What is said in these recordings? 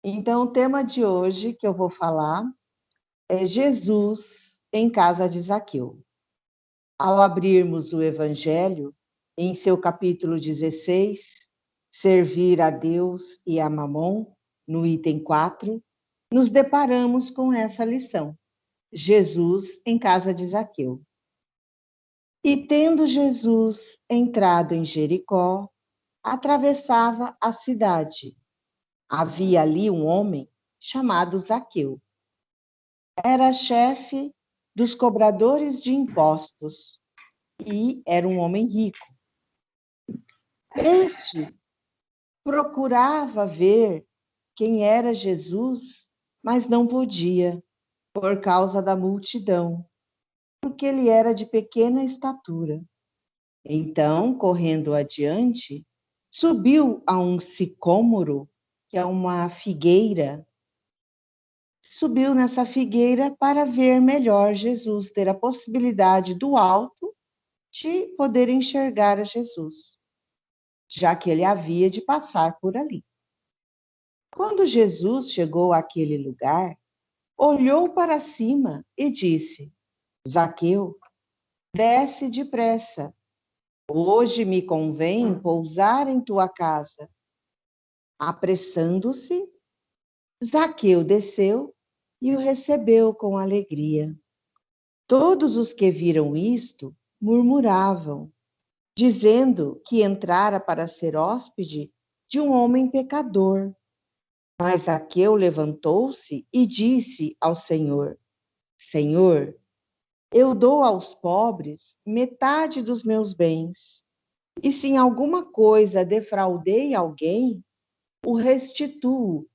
Então, o tema de hoje que eu vou falar é Jesus em casa de Zaqueu. Ao abrirmos o Evangelho, em seu capítulo 16, Servir a Deus e a Mamon, no item 4, nos deparamos com essa lição: Jesus em casa de Zaqueu. E tendo Jesus entrado em Jericó, atravessava a cidade. Havia ali um homem chamado Zaqueu. Era chefe dos cobradores de impostos e era um homem rico. Este procurava ver quem era Jesus, mas não podia, por causa da multidão, porque ele era de pequena estatura. Então, correndo adiante, subiu a um sicômoro, que é uma figueira. Subiu nessa figueira para ver melhor Jesus, ter a possibilidade do alto de poder enxergar a Jesus, já que ele havia de passar por ali. Quando Jesus chegou àquele lugar, olhou para cima e disse: Zaqueu, desce depressa. Hoje me convém pousar em tua casa. Apressando-se, Zaqueu desceu e o recebeu com alegria. Todos os que viram isto murmuravam, dizendo que entrara para ser hóspede de um homem pecador. Mas Zaqueu levantou-se e disse ao Senhor: Senhor, eu dou aos pobres metade dos meus bens, e se em alguma coisa defraudei alguém, o restituo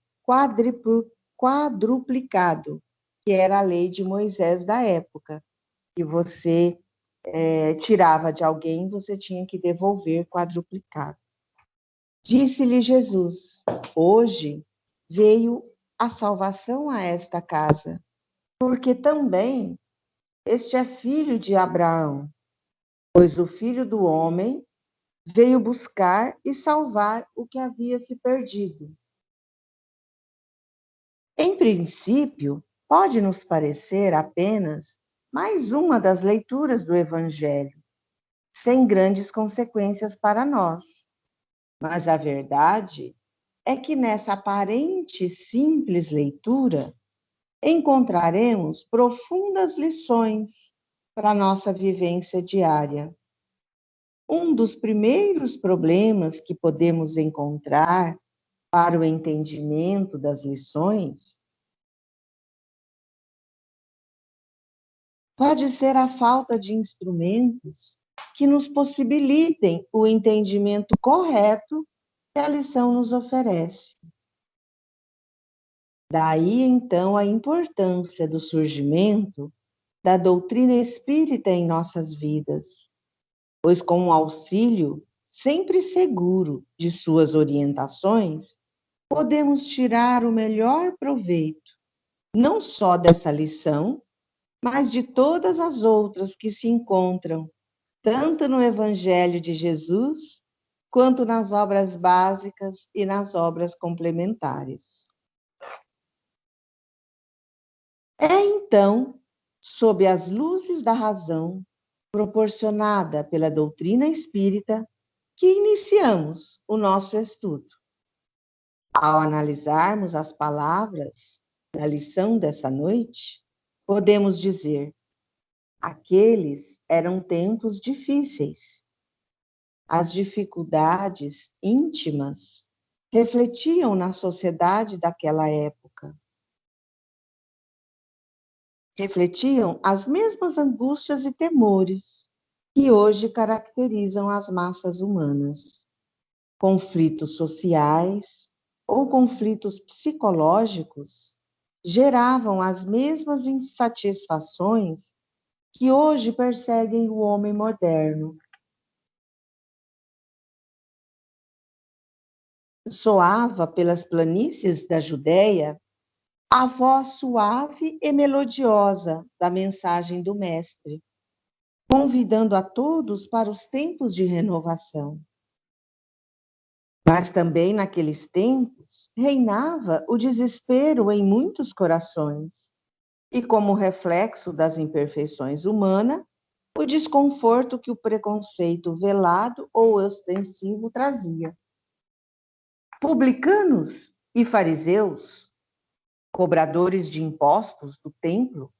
quadruplicado, que era a lei de Moisés da época, que você tirava de alguém, você tinha que devolver quadruplicado. Disse-lhe Jesus: Hoje veio a salvação a esta casa, porque também este é filho de Abraão, pois o Filho do Homem veio buscar e salvar o que havia se perdido. Em princípio, pode nos parecer apenas mais uma das leituras do Evangelho, sem grandes consequências para nós. Mas a verdade é que nessa aparente simples leitura encontraremos profundas lições para a nossa vivência diária. Um dos primeiros problemas que podemos encontrar para o entendimento das lições pode ser a falta de instrumentos que nos possibilitem o entendimento correto que a lição nos oferece. Daí, então, a importância do surgimento da doutrina espírita em nossas vidas, pois com o auxílio sempre seguro de suas orientações, podemos tirar o melhor proveito, não só dessa lição, mas de todas as outras que se encontram, tanto no Evangelho de Jesus, quanto nas obras básicas e nas obras complementares. É então, sob as luzes da razão, proporcionada pela doutrina espírita, que iniciamos o nosso estudo. Ao analisarmos as palavras da lição dessa noite, podemos dizer: aqueles eram tempos difíceis. As dificuldades íntimas refletiam na sociedade daquela época. Refletiam as mesmas angústias e temores que hoje caracterizam as massas humanas. Conflitos sociais ou conflitos psicológicos geravam as mesmas insatisfações que hoje perseguem o homem moderno. Soava pelas planícies da Judéia a voz suave e melodiosa da mensagem do Mestre, convidando a todos para os tempos de renovação. Mas também naqueles tempos reinava o desespero em muitos corações, e como reflexo das imperfeições humanas, o desconforto que o preconceito velado ou ostensivo trazia. Publicanos e fariseus, cobradores de impostos do templo,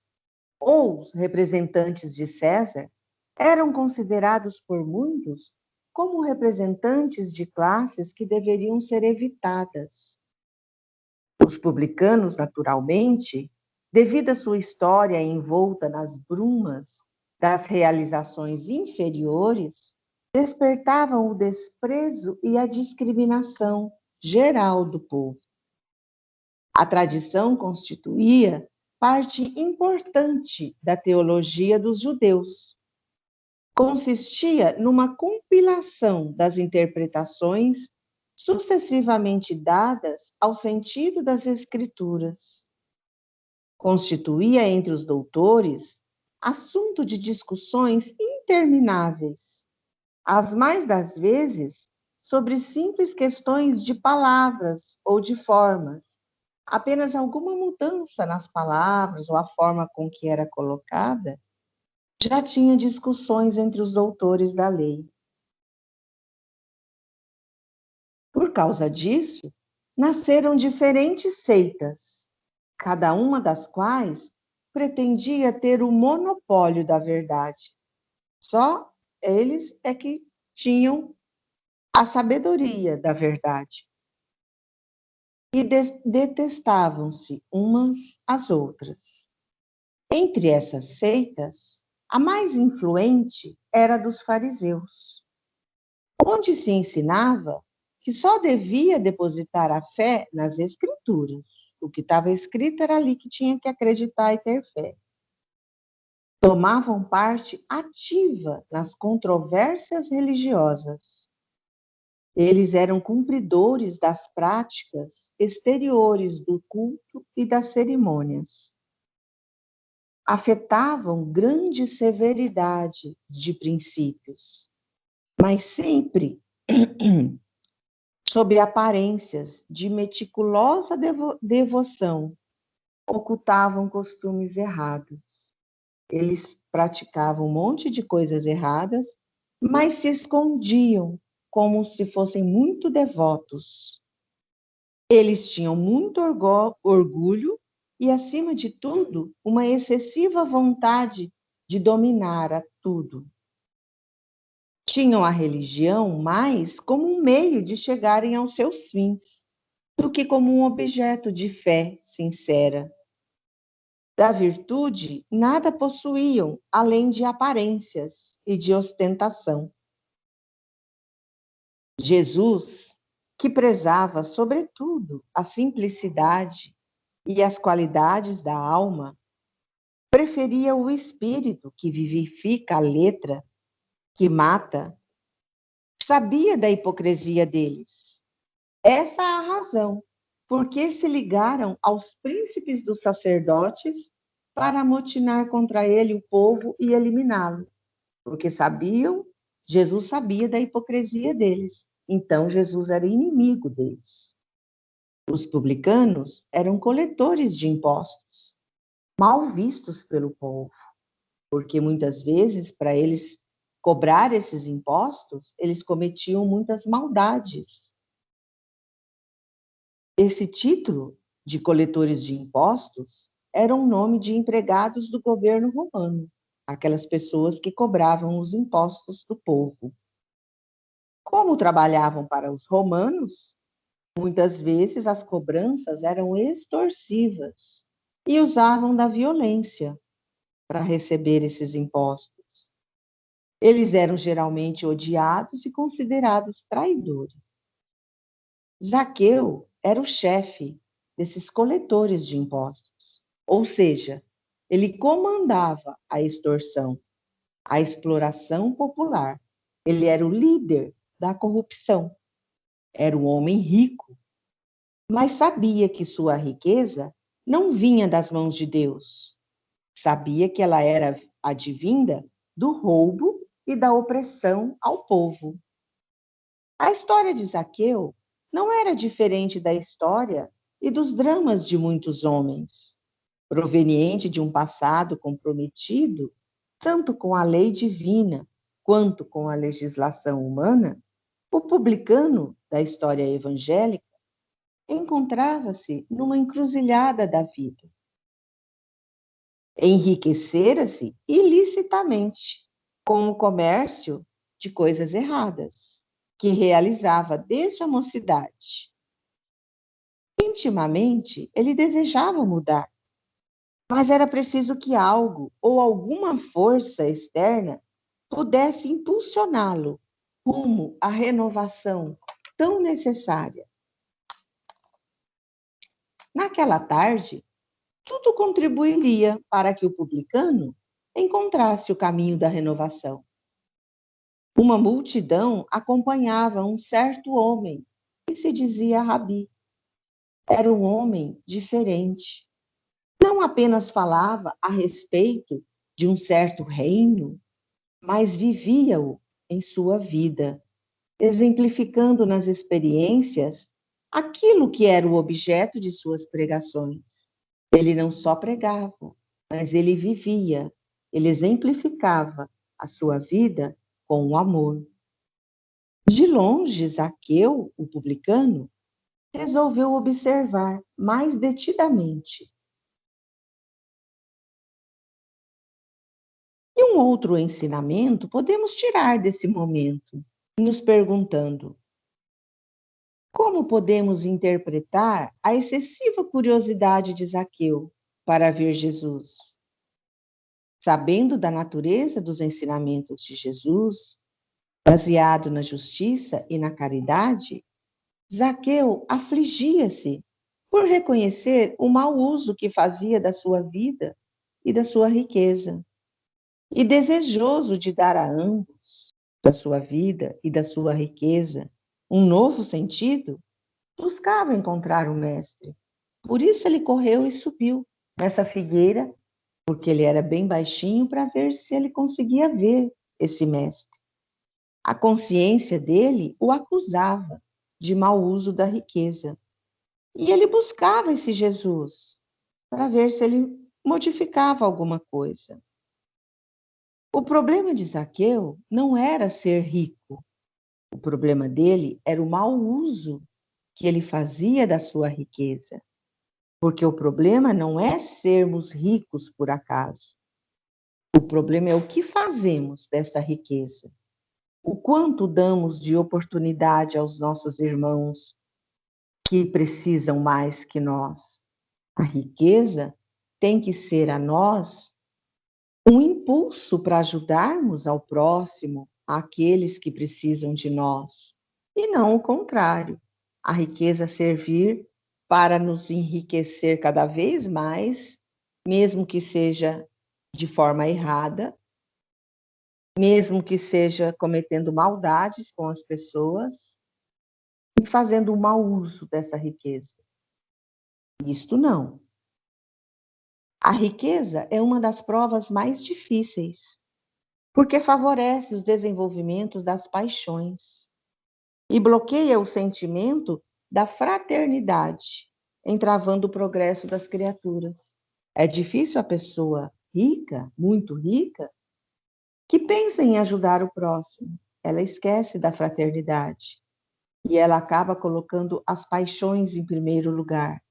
ou os representantes de César, eram considerados por muitos como representantes de classes que deveriam ser evitadas. Os publicanos, naturalmente, devido à sua história envolta nas brumas das realizações inferiores, despertavam o desprezo e a discriminação geral do povo. A tradição constituía parte importante da teologia dos judeus. Consistia numa compilação das interpretações sucessivamente dadas ao sentido das Escrituras. Constituía entre os doutores assunto de discussões intermináveis, as mais das vezes sobre simples questões de palavras ou de formas, apenas alguma mudança nas palavras ou a forma com que era colocada, já tinha discussões entre os doutores da lei. Por causa disso, nasceram diferentes seitas, cada uma das quais pretendia ter o monopólio da verdade. Só eles é que tinham a sabedoria da verdade. E detestavam-se umas às outras. Entre essas seitas, a mais influente era a dos fariseus, onde se ensinava que só devia depositar a fé nas Escrituras. O que estava escrito era ali que tinha que acreditar e ter fé. Tomavam parte ativa nas controvérsias religiosas. Eles eram cumpridores das práticas exteriores do culto e das cerimônias. Afetavam grande severidade de princípios, mas sempre sob aparências de meticulosa devoção, ocultavam costumes errados. Eles praticavam um monte de coisas erradas, mas se escondiam como se fossem muito devotos. Eles tinham muito orgulho e, acima de tudo, uma excessiva vontade de dominar a tudo. Tinham a religião mais como um meio de chegarem aos seus fins, do que como um objeto de fé sincera. Da virtude, nada possuíam além de aparências e de ostentação. Jesus, que prezava, sobretudo, a simplicidade e as qualidades da alma, preferia o espírito que vivifica a letra, que mata, sabia da hipocrisia deles. Essa é a razão por que se ligaram aos príncipes dos sacerdotes para amotinar contra ele o povo e eliminá-lo, porque Jesus sabia da hipocrisia deles, então Jesus era inimigo deles. Os publicanos eram coletores de impostos, mal vistos pelo povo, porque muitas vezes, para eles cobrar esses impostos, eles cometiam muitas maldades. Esse título de coletores de impostos era um nome de empregados do governo romano, aquelas pessoas que cobravam os impostos do povo. Como trabalhavam para os romanos, muitas vezes as cobranças eram extorsivas e usavam da violência para receber esses impostos. Eles eram geralmente odiados e considerados traidores. Zaqueu era o chefe desses coletores de impostos, ou seja, ele comandava a extorsão, a exploração popular. Ele era o líder da corrupção. Era um homem rico, mas sabia que sua riqueza não vinha das mãos de Deus. Sabia que ela era advinda do roubo e da opressão ao povo. A história de Zaqueu não era diferente da história e dos dramas de muitos homens. Proveniente de um passado comprometido, tanto com a lei divina quanto com a legislação humana, o publicano da história evangélica encontrava-se numa encruzilhada da vida. Enriquecera-se ilicitamente com o comércio de coisas erradas, que realizava desde a mocidade. Intimamente, ele desejava mudar, mas era preciso que algo ou alguma força externa pudesse impulsioná-lo rumo à renovação tão necessária. Naquela tarde, tudo contribuiria para que o publicano encontrasse o caminho da renovação. Uma multidão acompanhava um certo homem que se dizia Rabi. Era um homem diferente. Não apenas falava a respeito de um certo reino, mas vivia-o em sua vida, exemplificando nas experiências aquilo que era o objeto de suas pregações. Ele não só pregava, mas ele vivia, ele exemplificava a sua vida com o amor. De longe, Zaqueu, o publicano, resolveu observar mais detidamente. E um outro ensinamento podemos tirar desse momento, nos perguntando: como podemos interpretar a excessiva curiosidade de Zaqueu para ver Jesus? Sabendo da natureza dos ensinamentos de Jesus, baseado na justiça e na caridade, Zaqueu afligia-se por reconhecer o mau uso que fazia da sua vida e da sua riqueza. E desejoso de dar a ambos, da sua vida e da sua riqueza, um novo sentido, buscava encontrar o Mestre. Por isso ele correu e subiu nessa figueira, porque ele era bem baixinho, para ver se ele conseguia ver esse Mestre. A consciência dele o acusava de mau uso da riqueza. E ele buscava esse Jesus para ver se ele modificava alguma coisa. O problema de Zaqueu não era ser rico. O problema dele era o mau uso que ele fazia da sua riqueza. Porque o problema não é sermos ricos por acaso. O problema é o que fazemos desta riqueza. O quanto damos de oportunidade aos nossos irmãos que precisam mais que nós. A riqueza tem que ser a nós um impulso para ajudarmos ao próximo, àqueles que precisam de nós, e não o contrário. A riqueza servir para nos enriquecer cada vez mais, mesmo que seja de forma errada, mesmo que seja cometendo maldades com as pessoas e fazendo um mau uso dessa riqueza. Isto não. A riqueza é uma das provas mais difíceis, porque favorece os desenvolvimentos das paixões e bloqueia o sentimento da fraternidade, entravando o progresso das criaturas. É difícil a pessoa rica, muito rica, que pensa em ajudar o próximo. Ela esquece da fraternidade e ela acaba colocando as paixões em primeiro lugar.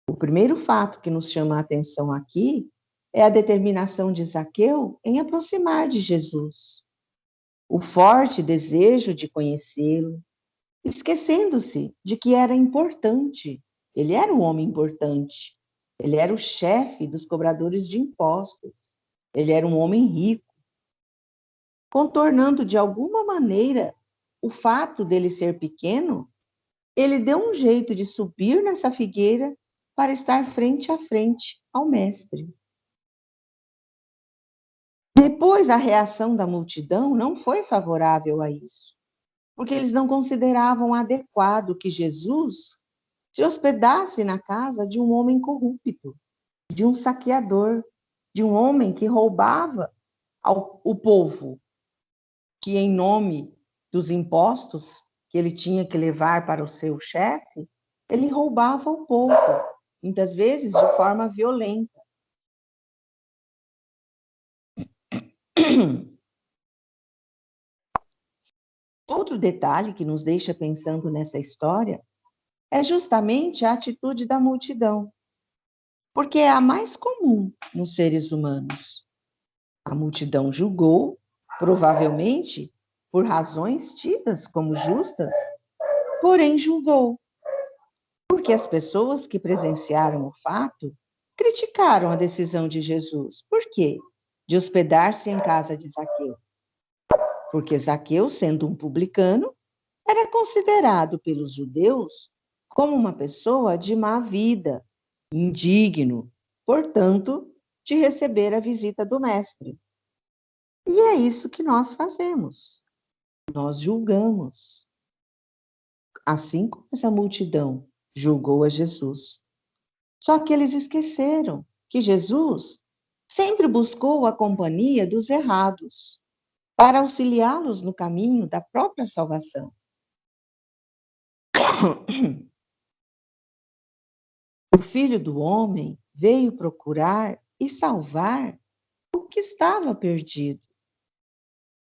O primeiro fato que nos chama a atenção aqui é a determinação de Zaqueu em aproximar de Jesus. O forte desejo de conhecê-lo, esquecendo-se de que era importante. Ele era um homem importante. Ele era o chefe dos cobradores de impostos. Ele era um homem rico, contornando de alguma maneira o fato dele ser pequeno. Ele deu um jeito de subir nessa figueira para estar frente a frente ao mestre. Depois, a reação da multidão não foi favorável a isso, porque eles não consideravam adequado que Jesus se hospedasse na casa de um homem corrupto, de um saqueador, de um homem que roubava o povo, que em nome dos impostos que ele tinha que levar para o seu chefe, ele roubava o povo, muitas vezes de forma violenta. Outro detalhe que nos deixa pensando nessa história é justamente a atitude da multidão, porque é a mais comum nos seres humanos. A multidão julgou, provavelmente por razões tidas como justas, porém julgou, porque as pessoas que presenciaram o fato criticaram a decisão de Jesus. Por quê? De hospedar-se em casa de Zaqueu. Porque Zaqueu, sendo um publicano, era considerado pelos judeus como uma pessoa de má vida, indigno, portanto, de receber a visita do mestre. E é isso que nós fazemos. Nós julgamos. Assim como essa multidão julgou a Jesus. Só que eles esqueceram que Jesus sempre buscou a companhia dos errados para auxiliá-los no caminho da própria salvação. O Filho do Homem veio procurar e salvar o que estava perdido.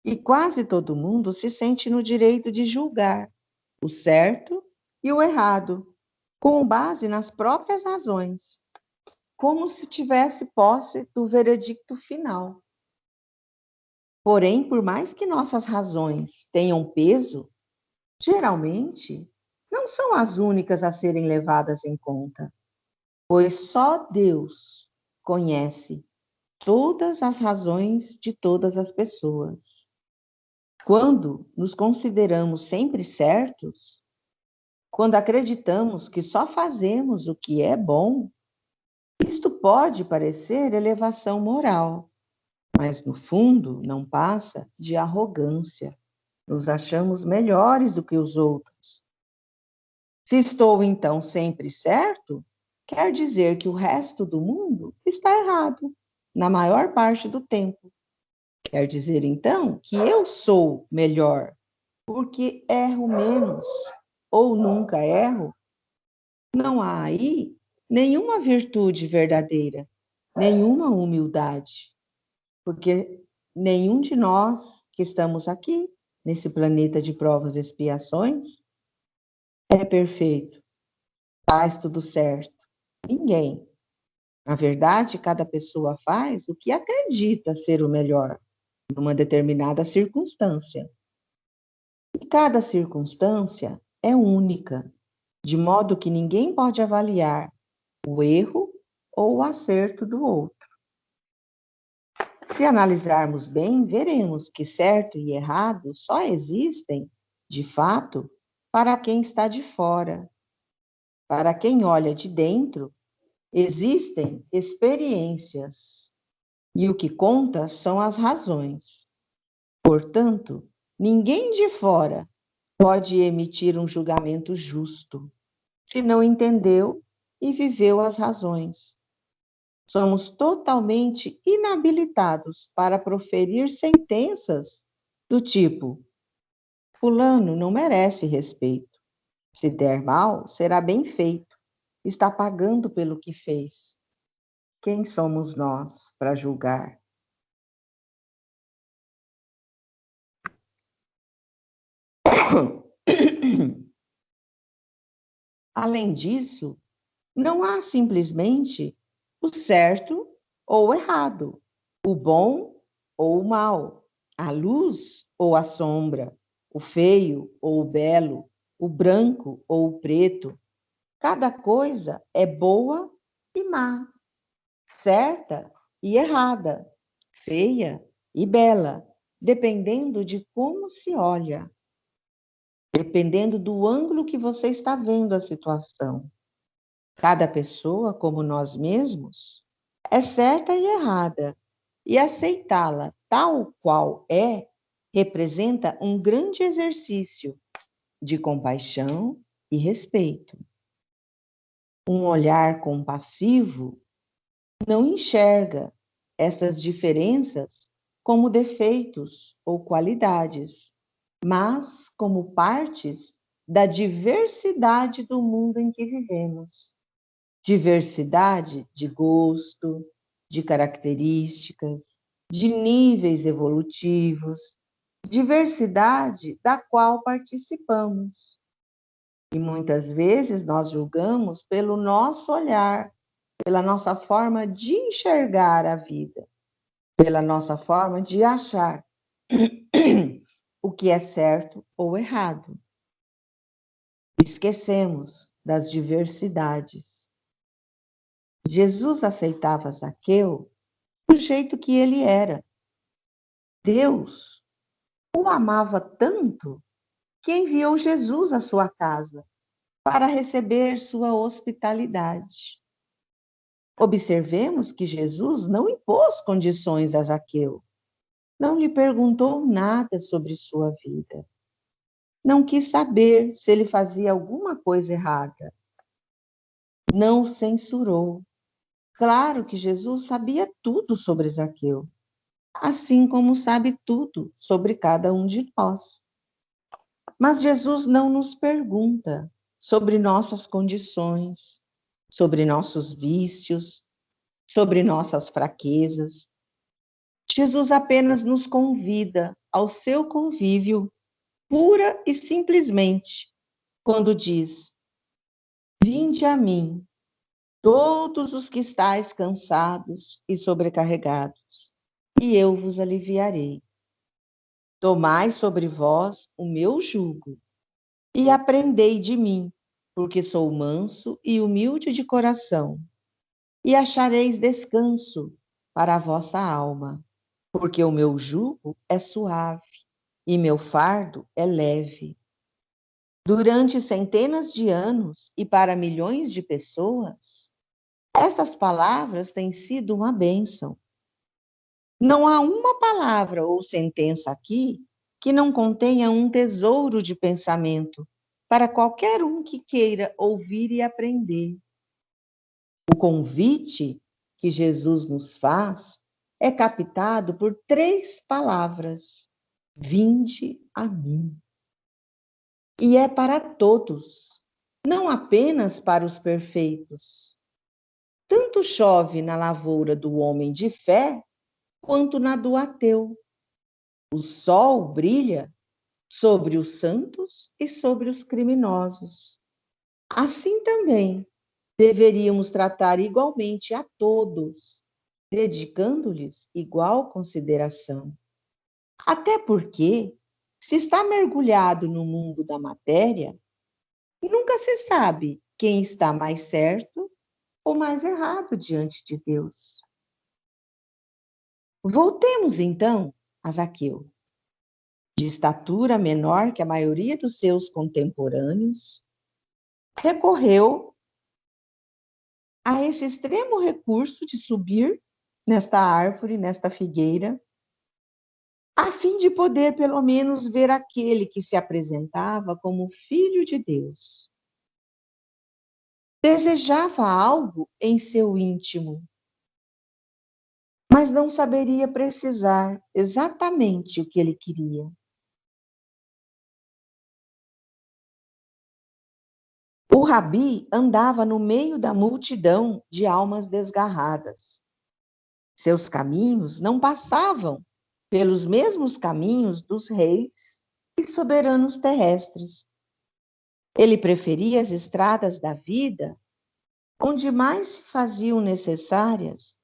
E quase todo mundo se sente no direito de julgar o certo e o errado, com base nas próprias razões, como se tivesse posse do veredicto final. Porém, por mais que nossas razões tenham peso, geralmente não são as únicas a serem levadas em conta, pois só Deus conhece todas as razões de todas as pessoas. Quando nos consideramos sempre certos, quando acreditamos que só fazemos o que é bom, isto pode parecer elevação moral, mas no fundo não passa de arrogância. Nos achamos melhores do que os outros. Se estou então sempre certo, quer dizer que o resto do mundo está errado, na maior parte do tempo. Quer dizer então que eu sou melhor, porque erro menos ou nunca erro. Não há aí nenhuma virtude verdadeira, nenhuma humildade, porque nenhum de nós que estamos aqui, nesse planeta de provas e expiações, é perfeito, faz tudo certo. Ninguém. Na verdade, cada pessoa faz o que acredita ser o melhor numa determinada circunstância. E cada circunstância é única, de modo que ninguém pode avaliar o erro ou o acerto do outro. Se analisarmos bem, veremos que certo e errado só existem, de fato, para quem está de fora. Para quem olha de dentro, existem experiências, e o que conta são as razões. Portanto, ninguém de fora pode emitir um julgamento justo, se não entendeu e viveu as razões. Somos totalmente inabilitados para proferir sentenças do tipo: Fulano não merece respeito. Se der mal, será bem feito. Está pagando pelo que fez. Quem somos nós para julgar? Além disso, não há simplesmente o certo ou o errado, o bom ou o mal, a luz ou a sombra, o feio ou o belo, o branco ou o preto. Cada coisa é boa e má, certa e errada, feia e bela, dependendo de como se olha, dependendo do ângulo que você está vendo a situação. Cada pessoa, como nós mesmos, é certa e errada, e aceitá-la tal qual é representa um grande exercício de compaixão e respeito. Um olhar compassivo não enxerga essas diferenças como defeitos ou qualidades, mas como partes da diversidade do mundo em que vivemos. Diversidade de gosto, de características, de níveis evolutivos, diversidade da qual participamos. E muitas vezes nós julgamos pelo nosso olhar, pela nossa forma de enxergar a vida, pela nossa forma de achar o que é certo ou errado. Esquecemos das diversidades. Jesus aceitava Zaqueu do jeito que ele era. Deus o amava tanto que enviou Jesus à sua casa para receber sua hospitalidade. Observemos que Jesus não impôs condições a Zaqueu, não lhe perguntou nada sobre sua vida, não quis saber se ele fazia alguma coisa errada, não o censurou. Claro que Jesus sabia tudo sobre Zaqueu, assim como sabe tudo sobre cada um de nós. Mas Jesus não nos pergunta sobre nossas condições, sobre nossos vícios, sobre nossas fraquezas. Jesus apenas nos convida ao seu convívio, pura e simplesmente, quando diz: Vinde a mim, todos os que estáis cansados e sobrecarregados, e eu vos aliviarei. Tomai sobre vós o meu jugo e aprendei de mim, porque sou manso e humilde de coração, e achareis descanso para a vossa alma, porque o meu jugo é suave e meu fardo é leve. Durante centenas de anos e para milhões de pessoas, estas palavras têm sido uma bênção. Não há uma palavra ou sentença aqui que não contenha um tesouro de pensamento para qualquer um que queira ouvir e aprender. O convite que Jesus nos faz é captado por 3 palavras: vinde a mim. E é para todos, não apenas para os perfeitos. Tanto chove na lavoura do homem de fé, quanto na do ateu. O sol brilha sobre os santos e sobre os criminosos. Assim também deveríamos tratar igualmente a todos, dedicando-lhes igual consideração. Até porque, se está mergulhado no mundo da matéria, nunca se sabe quem está mais certo ou mais errado diante de Deus. Voltemos então a Zaqueu. De estatura menor que a maioria dos seus contemporâneos, recorreu a esse extremo recurso de subir nesta árvore, nesta figueira, a fim de poder pelo menos ver aquele que se apresentava como Filho de Deus. Desejava algo em seu íntimo, mas não saberia precisar exatamente o que ele queria. O rabi andava no meio da multidão de almas desgarradas. Seus caminhos não passavam pelos mesmos caminhos dos reis e soberanos terrestres. Ele preferia as estradas da vida, onde mais se faziam necessárias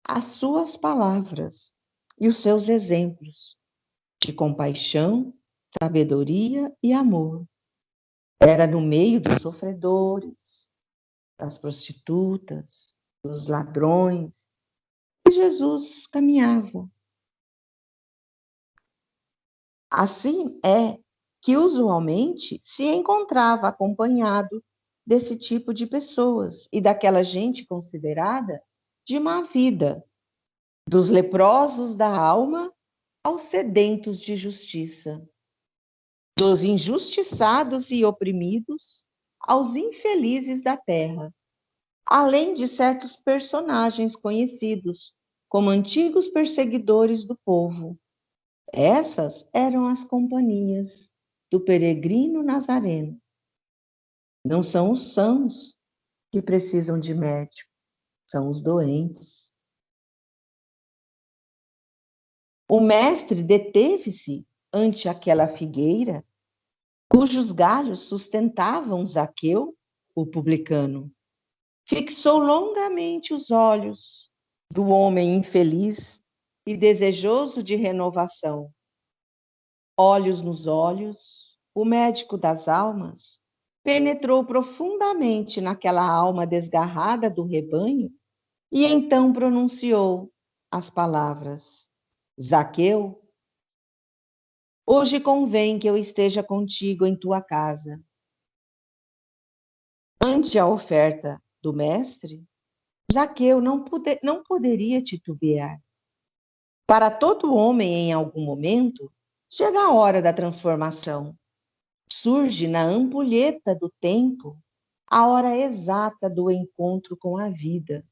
as suas palavras e os seus exemplos de compaixão, sabedoria e amor. Era no meio dos sofredores, das prostitutas, dos ladrões, que Jesus caminhava. Assim é que usualmente se encontrava acompanhado desse tipo de pessoas e daquela gente considerada de má vida, dos leprosos da alma aos sedentos de justiça, dos injustiçados e oprimidos aos infelizes da terra, além de certos personagens conhecidos como antigos perseguidores do povo. Essas eram as companhias do peregrino nazareno. Não são os sãos que precisam de médico, são os doentes. O mestre deteve-se ante aquela figueira, cujos galhos sustentavam Zaqueu, o publicano. Fixou longamente os olhos do homem infeliz e desejoso de renovação. Olhos nos olhos, o médico das almas penetrou profundamente naquela alma desgarrada do rebanho e então pronunciou as palavras: Zaqueu, hoje convém que eu esteja contigo em tua casa. Ante a oferta do mestre, Zaqueu não poderia titubear. Para todo homem, em algum momento, chega a hora da transformação. Surge na ampulheta do tempo a hora exata do encontro com a vida.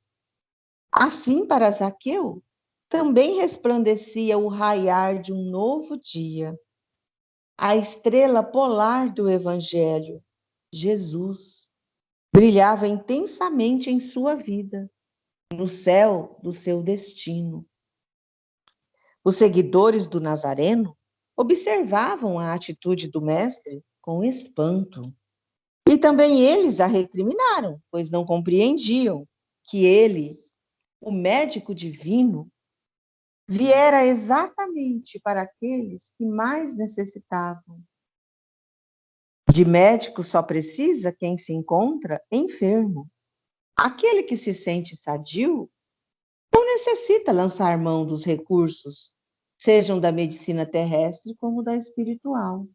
Assim, para Zaqueu, também resplandecia o raiar de um novo dia. A estrela polar do Evangelho, Jesus, brilhava intensamente em sua vida, no céu do seu destino. Os seguidores do Nazareno observavam a atitude do mestre com espanto. E também eles a recriminaram, pois não compreendiam que ele, o médico divino, viera exatamente para aqueles que mais necessitavam. De médico só precisa quem se encontra enfermo. Aquele que se sente sadio não necessita lançar mão dos recursos, sejam da medicina terrestre como da espiritual.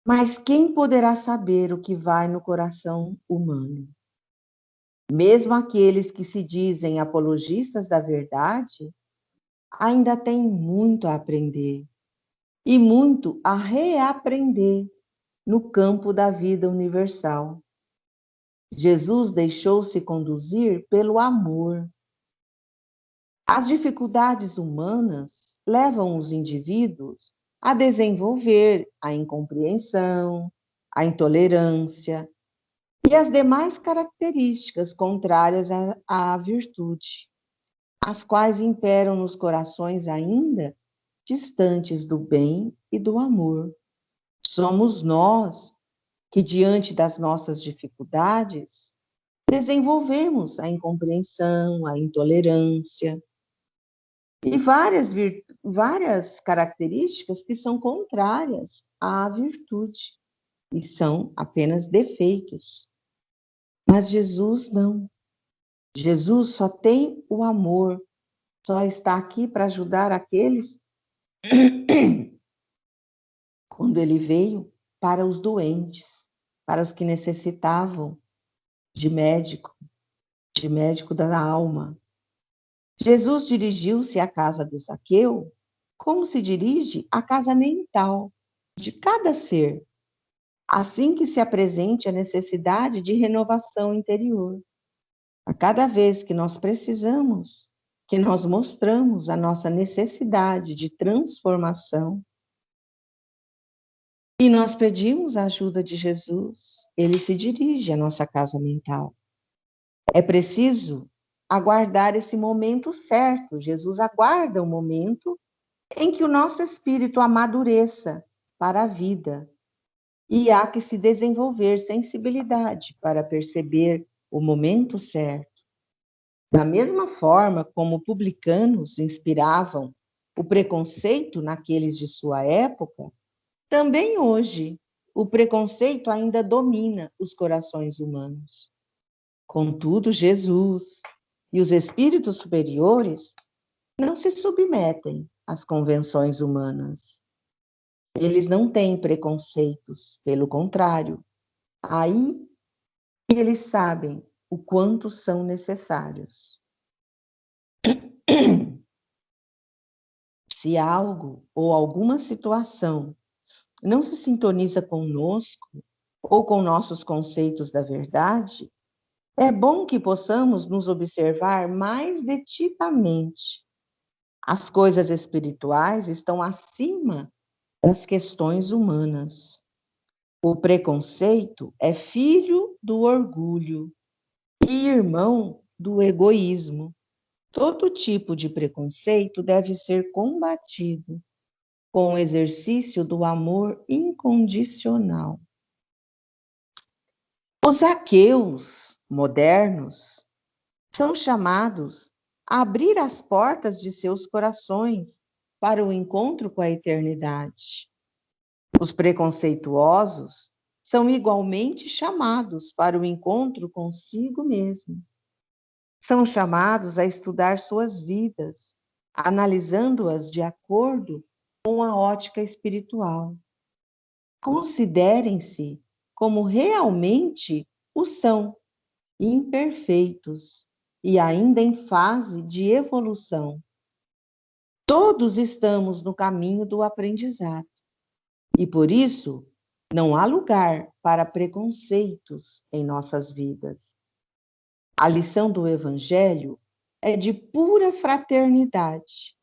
Mas quem poderá saber o que vai no coração humano? Mesmo aqueles que se dizem apologistas da verdade, ainda têm muito a aprender e muito a reaprender no campo da vida universal. Jesus deixou-se conduzir pelo amor. As dificuldades humanas levam os indivíduos a desenvolver a incompreensão, a intolerância e as demais características contrárias à virtude, as quais imperam nos corações ainda distantes do bem e do amor. Somos nós que, diante das nossas dificuldades, desenvolvemos a incompreensão, a intolerância e várias características que são contrárias à virtude e são apenas defeitos. Mas Jesus não. Jesus só tem o amor, só está aqui para ajudar aqueles quando ele veio para os doentes, para os que necessitavam de médico da alma. Jesus dirigiu-se à casa do Zaqueu como se dirige à casa mental de cada ser, assim que se apresente a necessidade de renovação interior. A cada vez que nós precisamos, que nós mostramos a nossa necessidade de transformação, e nós pedimos a ajuda de Jesus, ele se dirige à nossa casa mental. É preciso aguardar esse momento certo. Jesus aguarda o momento em que o nosso espírito amadureça para a vida. E há que se desenvolver sensibilidade para perceber o momento certo. Da mesma forma como publicanos inspiravam o preconceito naqueles de sua época, também hoje o preconceito ainda domina os corações humanos. Contudo, Jesus e os espíritos superiores não se submetem às convenções humanas. Eles não têm preconceitos, pelo contrário. Aí eles sabem o quanto são necessários. Se algo ou alguma situação não se sintoniza conosco ou com nossos conceitos da verdade, é bom que possamos nos observar mais detidamente As coisas espirituais estão acima das questões humanas. O preconceito é filho do orgulho e irmão do egoísmo. Todo tipo de preconceito deve ser combatido com o exercício do amor incondicional. Os ateus modernos são chamados a abrir as portas de seus corações para o encontro com a eternidade. Os preconceituosos são igualmente chamados para o encontro consigo mesmo. São chamados a estudar suas vidas, analisando-as de acordo com a ótica espiritual. Considerem-se como realmente o são, imperfeitos e ainda em fase de evolução. Todos estamos no caminho do aprendizado e, por isso, não há lugar para preconceitos em nossas vidas. A lição do Evangelho é de pura fraternidade.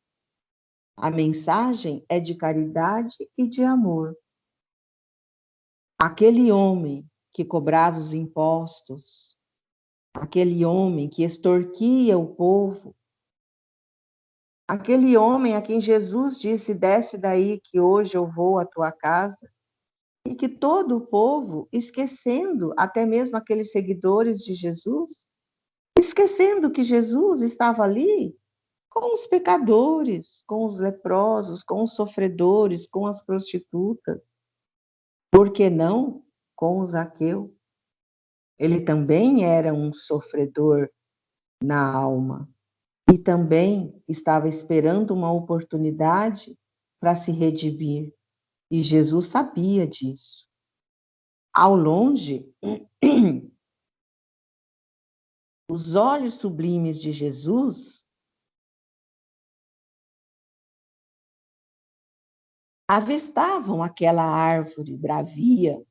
A mensagem é de caridade e de amor. Aquele homem que cobrava os impostos, aquele homem que extorquia o povo, aquele homem a quem Jesus disse: desce daí que hoje eu vou à tua casa, e que todo o povo, esquecendo até mesmo aqueles seguidores de Jesus, esquecendo que Jesus estava ali com os pecadores, com os leprosos, com os sofredores, com as prostitutas, por que não com o Zaqueu? Ele também era um sofredor na alma e também estava esperando uma oportunidade para se redimir. E Jesus sabia disso. Ao longe, os olhos sublimes de Jesus avistavam aquela árvore bravia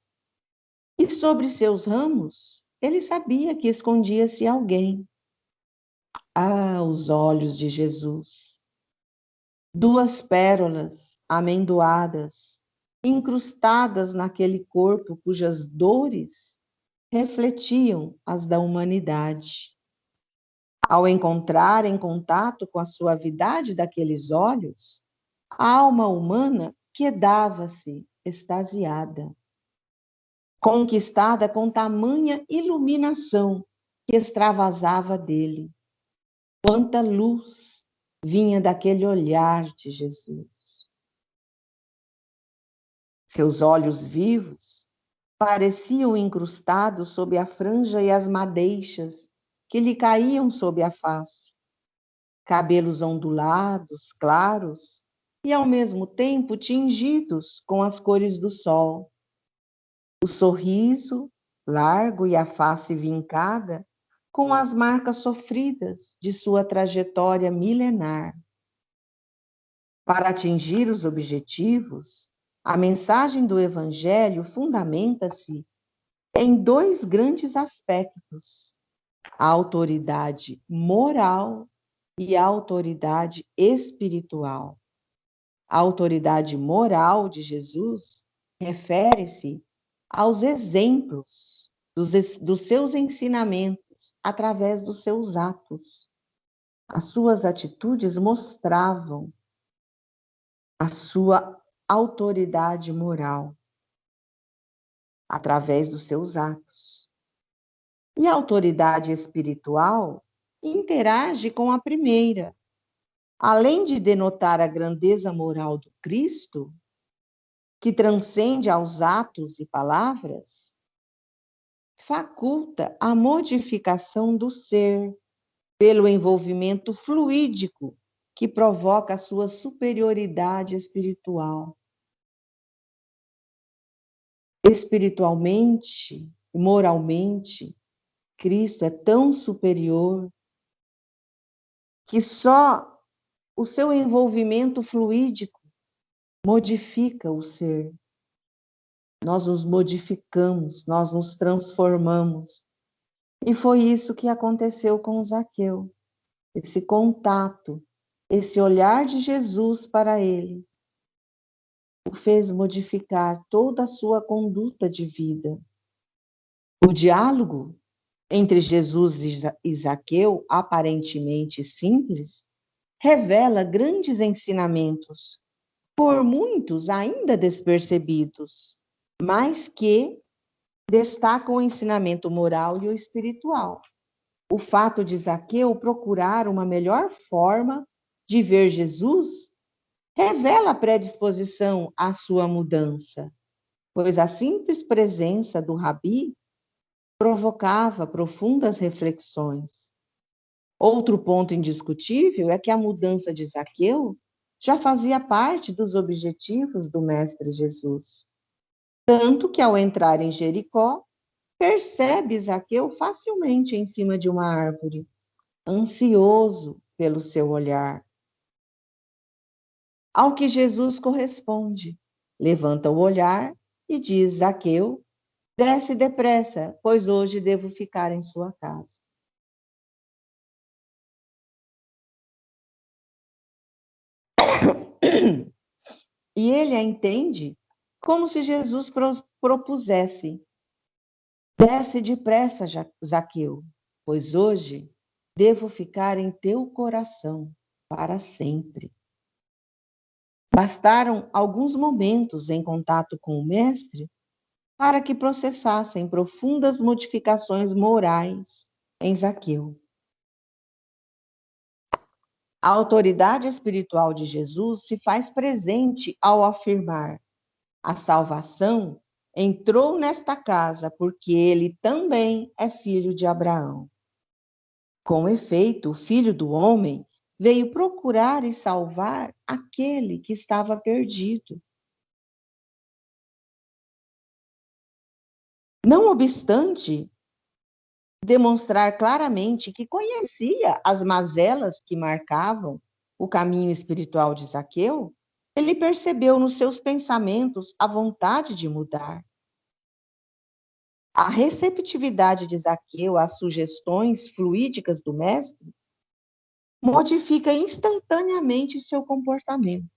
e sobre seus ramos ele sabia que escondia-se alguém. Ah, os olhos de Jesus! Duas pérolas amendoadas, incrustadas naquele corpo cujas dores refletiam as da humanidade. Ao entrar em contato com a suavidade daqueles olhos, a alma humana quedava-se extasiada, conquistada com tamanha iluminação que extravasava dele. Quanta luz vinha daquele olhar de Jesus. Seus olhos vivos pareciam incrustados sob a franja e as madeixas que lhe caíam sob a face. Cabelos ondulados, claros, e ao mesmo tempo tingidos com as cores do sol. O sorriso largo e a face vincada com as marcas sofridas de sua trajetória milenar. Para atingir os objetivos, a mensagem do Evangelho fundamenta-se em dois grandes aspectos: a autoridade moral e a autoridade espiritual. A autoridade moral de Jesus refere-se aos exemplos dos seus ensinamentos através dos seus atos. As suas atitudes mostravam a sua autoridade moral através dos seus atos. E a autoridade espiritual interage com a primeira. Além de denotar a grandeza moral do Cristo, que transcende aos atos e palavras, faculta a modificação do ser pelo envolvimento fluídico que provoca a sua superioridade espiritual. Espiritualmente e moralmente, Cristo é tão superior que só o seu envolvimento fluídico modifica o ser. Nós nos modificamos, nós nos transformamos. E foi isso que aconteceu com Zaqueu, esse contato Esse olhar de Jesus para ele o fez modificar toda a sua conduta de vida. O diálogo entre Jesus e Zaqueu, aparentemente simples, revela grandes ensinamentos, por muitos ainda despercebidos, mas que destacam o ensinamento moral e o espiritual. O fato de Zaqueu procurar uma melhor forma de ver Jesus revela a predisposição à sua mudança, pois a simples presença do Rabi provocava profundas reflexões. Outro ponto indiscutível é que a mudança de Zaqueu já fazia parte dos objetivos do Mestre Jesus. Tanto que, ao entrar em Jericó, percebe Zaqueu facilmente em cima de uma árvore, ansioso pelo seu olhar. Ao que Jesus corresponde, levanta o olhar e diz: Zaqueu, desce depressa, pois hoje devo ficar em sua casa. E ele a entende como se Jesus propusesse: desce depressa, Zaqueu, pois hoje devo ficar em teu coração para sempre. Bastaram alguns momentos em contato com o Mestre para que processassem profundas modificações morais em Zaqueu. A autoridade espiritual de Jesus se faz presente ao afirmar: a salvação entrou nesta casa porque ele também é filho de Abraão. Com efeito, o Filho do Homem veio procurar e salvar aquele que estava perdido. Não obstante demonstrar claramente que conhecia as mazelas que marcavam o caminho espiritual de Zaqueu, ele percebeu nos seus pensamentos a vontade de mudar. A receptividade de Zaqueu às sugestões fluídicas do mestre modifica instantaneamente seu comportamento.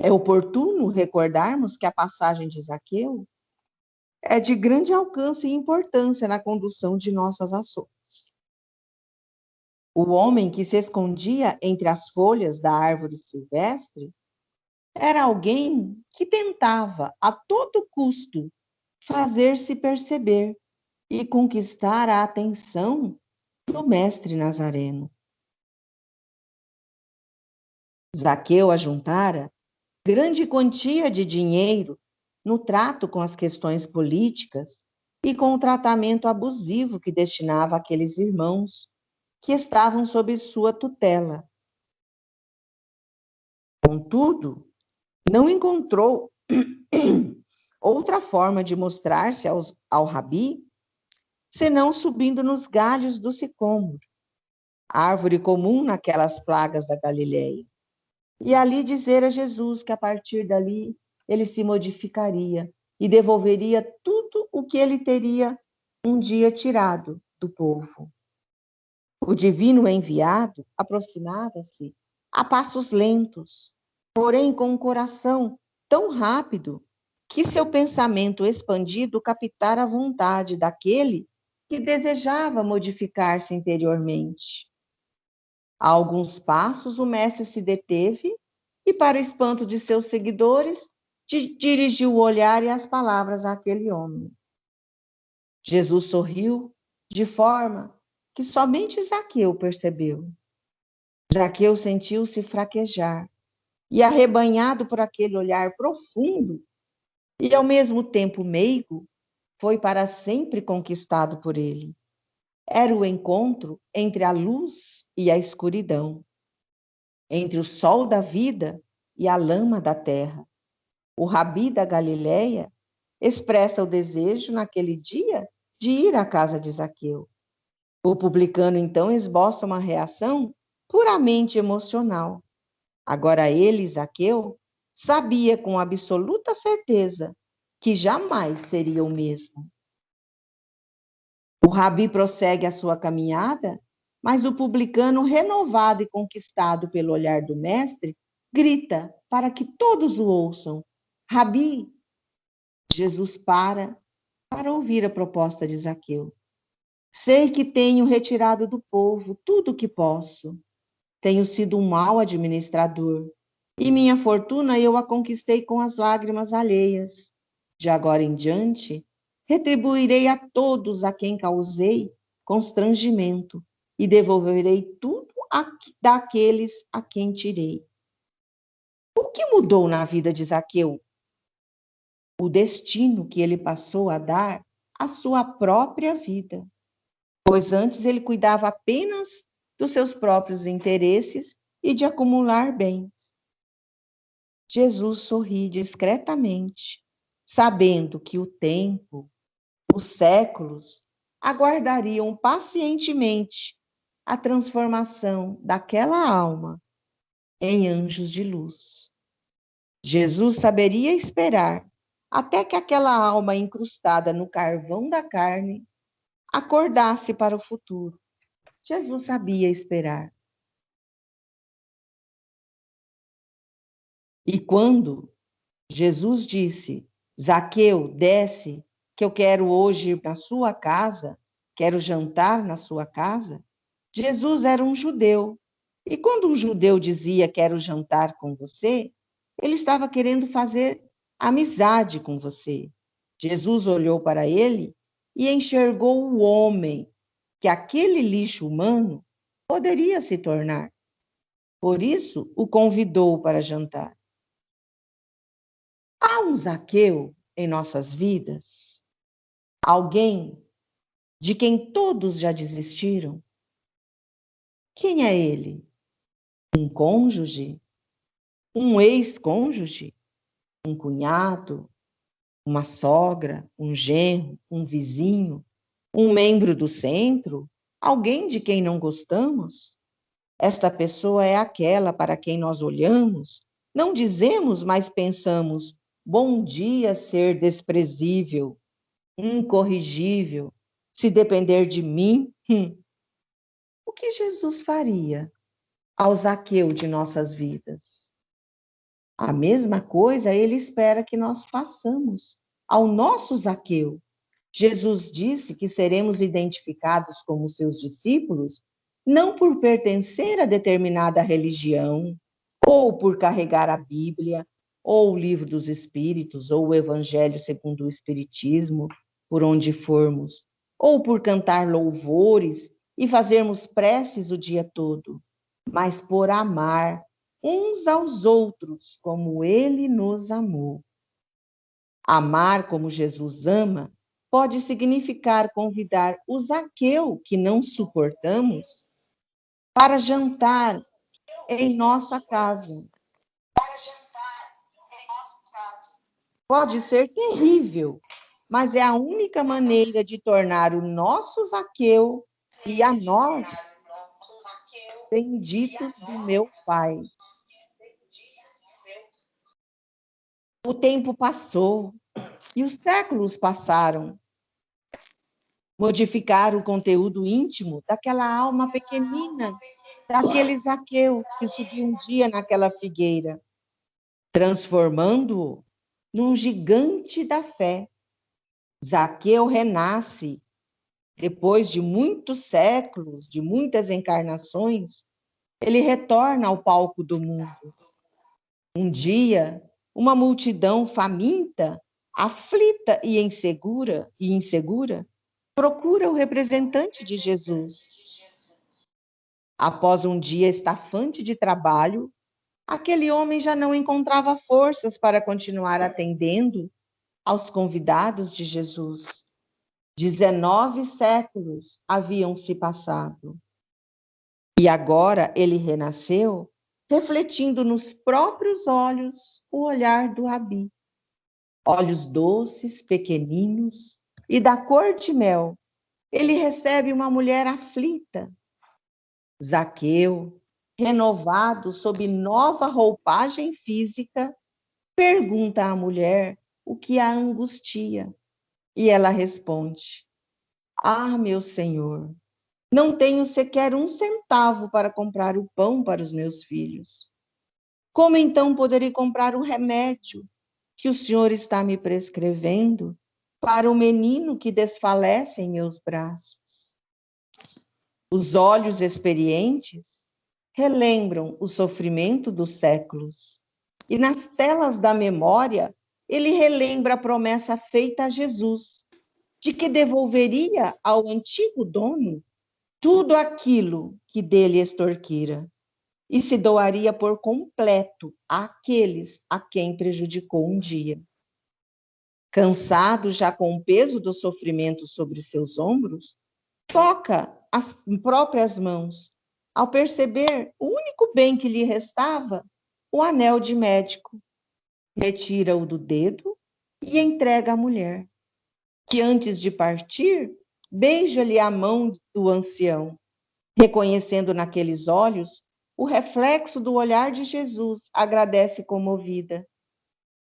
É oportuno recordarmos que a passagem de Zaqueu é de grande alcance e importância na condução de nossas ações. O homem que se escondia entre as folhas da árvore silvestre era alguém que tentava, a todo custo, fazer-se perceber e conquistar a atenção do mestre Nazareno. Zaqueu ajuntara grande quantia de dinheiro no trato com as questões políticas e com o tratamento abusivo que destinava àqueles irmãos que estavam sob sua tutela. Contudo, não encontrou outra forma de mostrar-se ao Rabi senão subindo nos galhos do sicômoro, árvore comum naquelas plagas da Galileia, e ali dizer a Jesus que a partir dali ele se modificaria e devolveria tudo o que ele teria um dia tirado do povo. O divino enviado aproximava-se a passos lentos, porém com um coração tão rápido que seu pensamento expandido captara a vontade daquele que desejava modificar-se interiormente. A alguns passos, o mestre se deteve e, para espanto de seus seguidores, dirigiu o olhar e as palavras àquele homem. Jesus sorriu de forma que somente Zaqueu percebeu. Zaqueu sentiu-se fraquejar e, arrebanhado por aquele olhar profundo e ao mesmo tempo meigo, foi para sempre conquistado por ele. Era o encontro entre a luz e a escuridão, entre o sol da vida e a lama da terra. O Rabi da Galileia expressa o desejo naquele dia de ir à casa de Zaqueu. O publicano então esboça uma reação puramente emocional. Agora ele, Zaqueu, sabia com absoluta certeza que jamais seria o mesmo. O Rabi prossegue a sua caminhada Mas o publicano, renovado e conquistado pelo olhar do mestre, grita para que todos o ouçam: Rabi! Jesus para ouvir a proposta de Zaqueu. Sei que tenho retirado do povo tudo o que posso. Tenho sido um mau administrador, e minha fortuna eu a conquistei com as lágrimas alheias. De agora em diante, retribuirei a todos a quem causei constrangimento, e devolverei tudo daqueles a quem tirei. O que mudou na vida de Zaqueu? O destino que ele passou a dar à sua própria vida, pois antes ele cuidava apenas dos seus próprios interesses e de acumular bens. Jesus sorri discretamente, sabendo que o tempo, os séculos, aguardariam pacientemente a transformação daquela alma em anjos de luz. Jesus saberia esperar até que aquela alma incrustada no carvão da carne acordasse para o futuro. Jesus sabia esperar. E quando Jesus disse: Zaqueu, desce, que eu quero hoje ir na sua casa, quero jantar na sua casa. Jesus era um judeu. E quando um judeu dizia quero jantar com você, ele estava querendo fazer amizade com você. Jesus olhou para ele e enxergou o homem que aquele lixo humano poderia se tornar. Por isso, o convidou para jantar. Há um Zaqueu em nossas vidas? Alguém de quem todos já desistiram? Quem é ele? Um cônjuge? Um ex-cônjuge? Um cunhado? Uma sogra? Um genro? Um vizinho? Um membro do centro? Alguém de quem não gostamos? Esta pessoa é aquela para quem nós olhamos, não dizemos, mas pensamos: bom dia, ser desprezível, incorrigível. Se depender de mim, o que Jesus faria ao Zaqueu de nossas vidas? A mesma coisa ele espera que nós façamos ao nosso Zaqueu. Jesus disse que seremos identificados como seus discípulos não por pertencer a determinada religião, ou por carregar a Bíblia, ou o Livro dos Espíritos, ou o Evangelho segundo o Espiritismo, por onde formos, ou por cantar louvores e fazermos preces o dia todo, mas por amar uns aos outros como Ele nos amou. Amar como Jesus ama pode significar convidar o Zaqueu, que não suportamos, para jantar em nossa casa. Pode ser terrível, mas é a única maneira de tornar o nosso Zaqueu e a nós benditos do meu Pai. O tempo passou e os séculos passaram. Modificar o conteúdo íntimo daquela alma pequenina, daquele Zaqueu que subiu um dia naquela figueira, transformando-o num gigante da fé. Zaqueu renasce depois de muitos séculos, de muitas encarnações, ele retorna ao palco do mundo. Um dia, uma multidão faminta, aflita e insegura, procura o representante de Jesus. Após um dia estafante de trabalho, aquele homem já não encontrava forças para continuar atendendo aos convidados de Jesus. 19 séculos haviam se passado. E agora ele renasceu, refletindo nos próprios olhos o olhar do Rabi. Olhos doces, pequeninos e da cor de mel. Ele recebe uma mulher aflita. Zaqueu, renovado sob nova roupagem física, pergunta à mulher o que a angustia. E ela responde: Ah, meu Senhor, Não tenho sequer 1 centavo para comprar o pão para os meus filhos. Como então poderei comprar o remédio que o Senhor está me prescrevendo para o menino que desfalece em meus braços? Os olhos experientes relembram o sofrimento dos séculos, e nas telas da memória ele relembra a promessa feita a Jesus, de que devolveria ao antigo dono tudo aquilo que dele extorquira e se doaria por completo àqueles a quem prejudicou um dia. Cansado já com o peso do sofrimento sobre seus ombros, toca as próprias mãos, ao perceber o único bem que lhe restava, o anel de médico. Retira-o do dedo e entrega à mulher, que antes de partir, beija-lhe a mão do ancião, reconhecendo naqueles olhos o reflexo do olhar de Jesus, agradece comovida.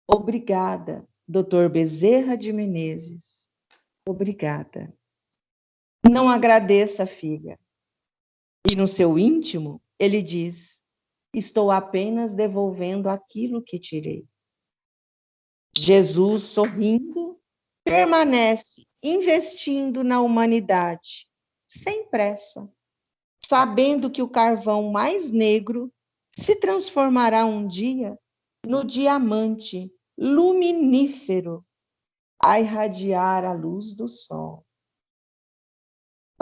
Obrigada, Dr. Bezerra de Menezes. Obrigada. Não agradeça, filha. E no seu íntimo, ele diz: estou apenas devolvendo aquilo que tirei. Jesus, sorrindo, permanece investindo na humanidade, sem pressa, sabendo que o carvão mais negro se transformará um dia no diamante luminífero a irradiar a luz do sol.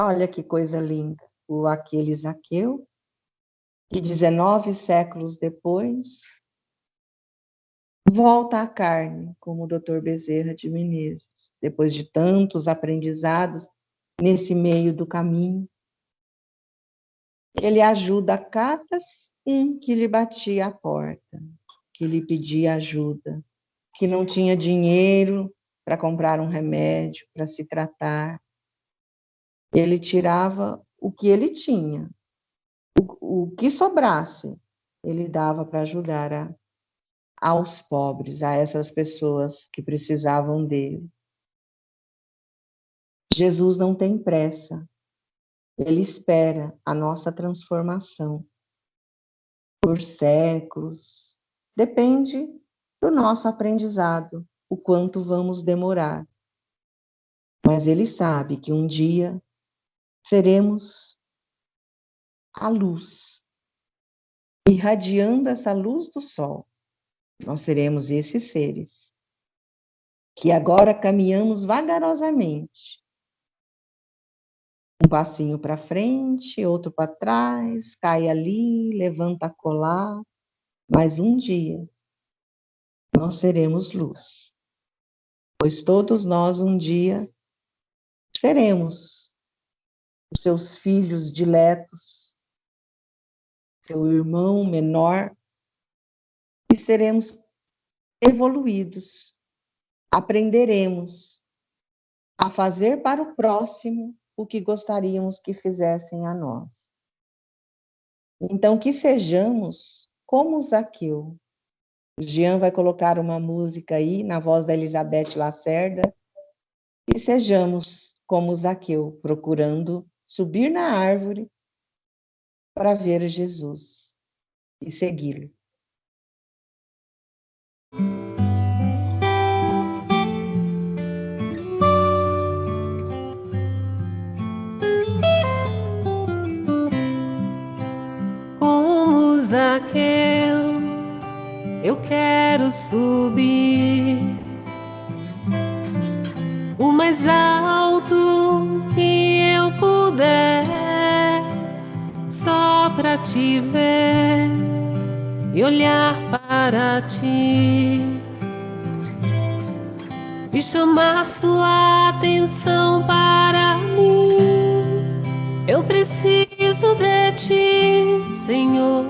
Olha que coisa linda. Aquele Zaqueu, que 19 séculos depois volta à carne, como o Dr. Bezerra de Menezes, depois de tantos aprendizados nesse meio do caminho. Ele ajuda cada um que lhe batia a porta, que lhe pedia ajuda, que não tinha dinheiro para comprar um remédio, para se tratar. Ele tirava o que ele tinha, o que sobrasse, ele dava para ajudar aos pobres, a essas pessoas que precisavam dele. Jesus não tem pressa, ele espera a nossa transformação por séculos. Depende do nosso aprendizado, o quanto vamos demorar. Mas ele sabe que um dia seremos a luz, irradiando essa luz do sol. Nós seremos esses seres que agora caminhamos vagarosamente. Um passinho para frente, outro para trás, cai ali, levanta acolá, mas um dia nós seremos luz. Pois todos nós um dia seremos os seus filhos diletos, seu irmão menor, e seremos evoluídos. Aprenderemos a fazer para o próximo o que gostaríamos que fizessem a nós. Então, que sejamos como Zaqueu. O Jean vai colocar uma música aí, na voz da Elizabeth Lacerda, e sejamos como Zaqueu, procurando subir na árvore para ver Jesus e segui-lo. Como Zaqueu, eu quero subir o mais alto que eu puder, só para te ver e olhar para ti e chamar sua atenção para mim. Eu preciso de ti, Senhor.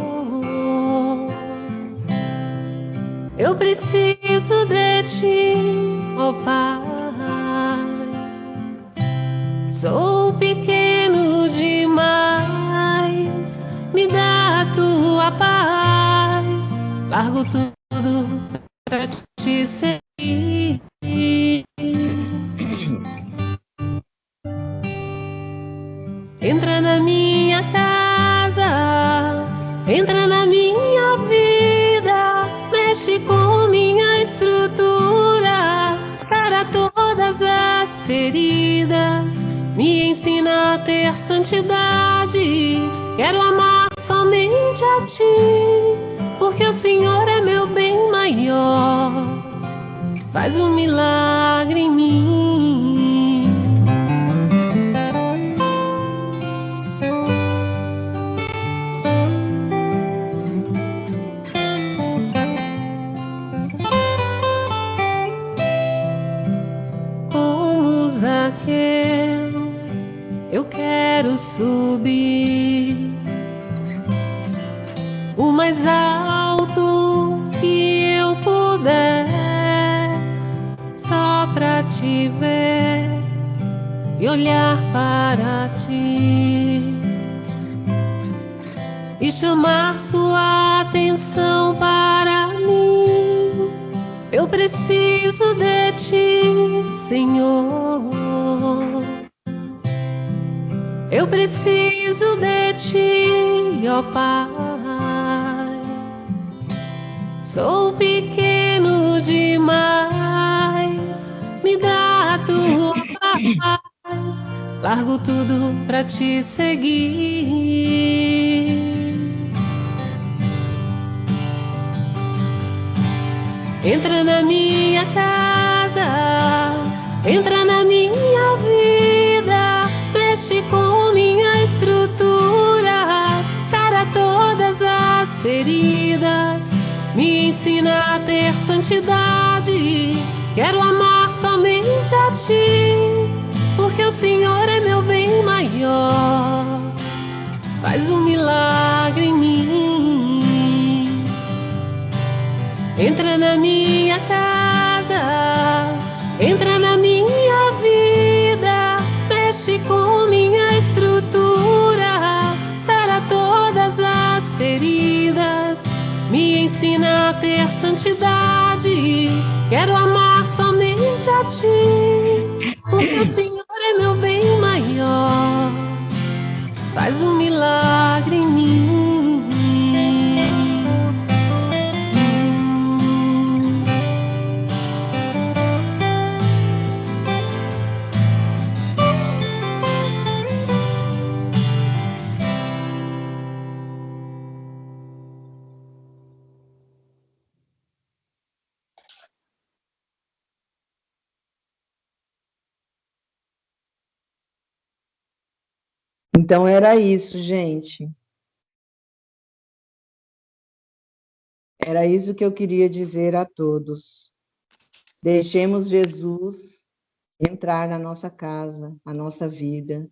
Eu preciso de ti, ó Pai. Sou pequeno demais, me dá a tua paz. Largo tudo pra te seguir. Entra na feridas, me ensina a ter santidade. Quero amar somente a ti, porque o Senhor é meu bem maior. Faz um milagre em mim. Como Zaqueu, eu quero subir o mais alto que eu puder, só pra te ver e olhar para ti e chamar sua atenção para mim. Eu preciso de ti, Senhor. Eu preciso de ti, ó Pai. Sou pequeno demais, me dá a tua paz. Largo tudo pra te seguir. Entra na minha casa, entra na minha vida, mexe com minha estrutura, sara todas as feridas, me ensina a ter santidade. Quero amar somente a ti, porque o Senhor é meu bem maior. Faz um milagre em mim. Entra na minha casa, entra na minha vida, mexe com minha estrutura, sara todas as feridas, me ensina a ter santidade. Quero amar somente a ti, porque o Senhor é meu bem maior. Faz um milagre em mim. Então era isso, gente. Era isso que eu queria dizer a todos. Deixemos Jesus entrar na nossa casa, na nossa vida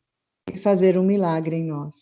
e fazer um milagre em nós.